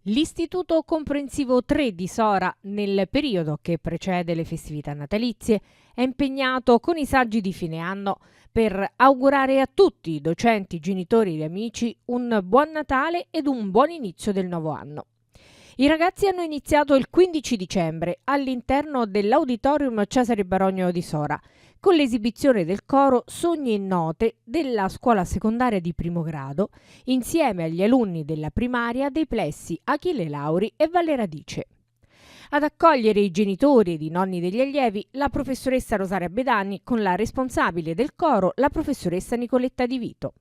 L'Istituto Comprensivo 3 di Sora, nel periodo che precede le festività natalizie, è impegnato con i saggi di fine anno per augurare a tutti i docenti, genitori e amici un buon Natale ed un buon inizio del nuovo anno. I ragazzi hanno iniziato il 15 dicembre all'interno dell'Auditorium Cesare Baronio di Sora, con l'esibizione del coro Sogni e Note della scuola secondaria di primo grado, insieme agli alunni della primaria dei plessi Achille Lauri e Valle Radice. Ad accogliere i genitori ed i nonni degli allievi, la professoressa Rosaria Bedani con la responsabile del coro, la professoressa Nicoletta Di Vito.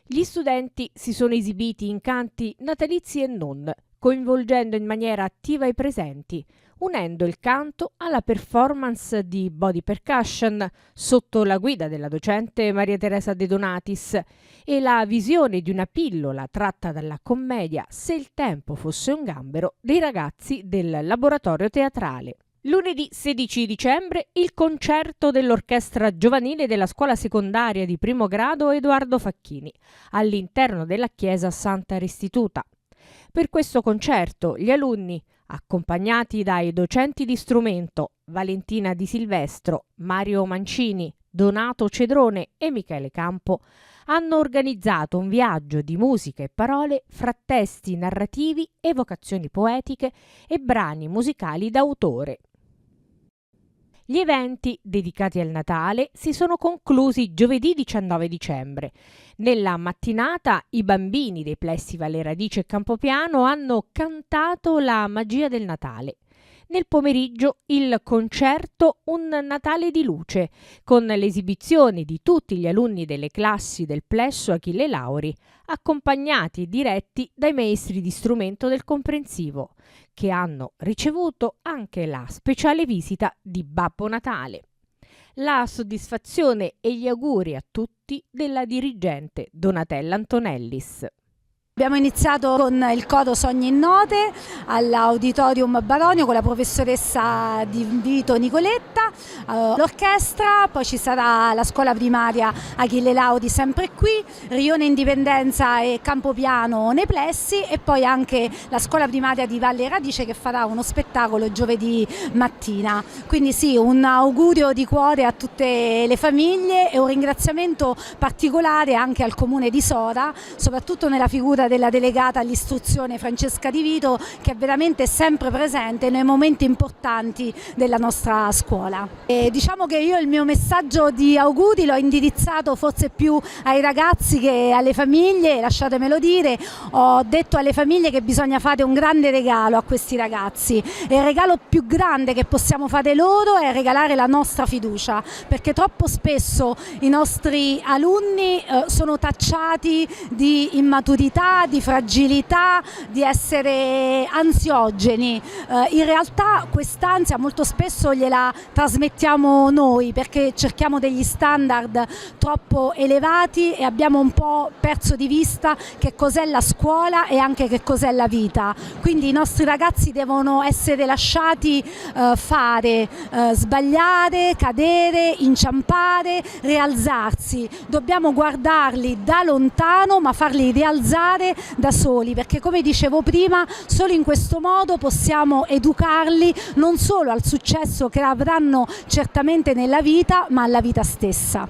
Gli studenti si sono esibiti in canti natalizi e non, coinvolgendo in maniera attiva i presenti, unendo il canto alla performance di body percussion sotto la guida della docente Maria Teresa De Donatis e la visione di una pillola tratta dalla commedia Se il tempo fosse un gambero dei ragazzi del laboratorio teatrale. Lunedì 16 dicembre il concerto dell'orchestra giovanile della scuola secondaria di primo grado Edoardo Facchini all'interno della chiesa Santa Restituta. Per questo concerto gli alunni, accompagnati dai docenti di strumento Valentina Di Silvestro, Mario Mancini, Donato Cedrone e Michele Campo, hanno organizzato un viaggio di musica e parole fra testi narrativi, evocazioni poetiche e brani musicali d'autore. Gli eventi dedicati al Natale si sono conclusi giovedì 19 dicembre. Nella mattinata i bambini dei plessi Valle Radice e Campopiano hanno cantato la magia del Natale. Nel pomeriggio il concerto Un Natale di luce, con l'esibizione di tutti gli alunni delle classi del plesso Achille Lauri, accompagnati e diretti dai maestri di strumento del comprensivo, che hanno ricevuto anche la speciale visita di Babbo Natale. La soddisfazione e gli auguri a tutti della dirigente Donatella Antonellis. Abbiamo iniziato con il coro Sogni e Note all'Auditorium Baronio con la professoressa Di Vito Nicoletta, l'orchestra, poi ci sarà la scuola primaria Achille Lauri sempre qui, Rione Indipendenza e Campopiano nei plessi e poi anche la scuola primaria di Valle Radice che farà uno spettacolo giovedì mattina. Quindi sì, un augurio di cuore a tutte le famiglie e un ringraziamento particolare anche al Comune di Sora, soprattutto nella figura della delegata all'istruzione Francesca Di Vito, che è veramente sempre presente nei momenti importanti della nostra scuola. E diciamo che io il mio messaggio di auguri l'ho indirizzato forse più ai ragazzi che alle famiglie, lasciatemelo dire. Ho detto alle famiglie che bisogna fare un grande regalo a questi ragazzi e il regalo più grande che possiamo fare loro è regalare la nostra fiducia, perché troppo spesso i nostri alunni sono tacciati di immaturità, di fragilità, di essere ansiogeni. In realtà quest'ansia molto spesso gliela trasmettiamo noi perché cerchiamo degli standard troppo elevati e abbiamo un po' perso di vista che cos'è la scuola e anche che cos'è la vita. Quindi i nostri ragazzi devono essere lasciati fare, sbagliare, cadere, inciampare, rialzarsi. Dobbiamo guardarli da lontano ma farli rialzare da soli, perché come dicevo prima solo in questo modo possiamo educarli non solo al successo che avranno certamente nella vita ma alla vita stessa.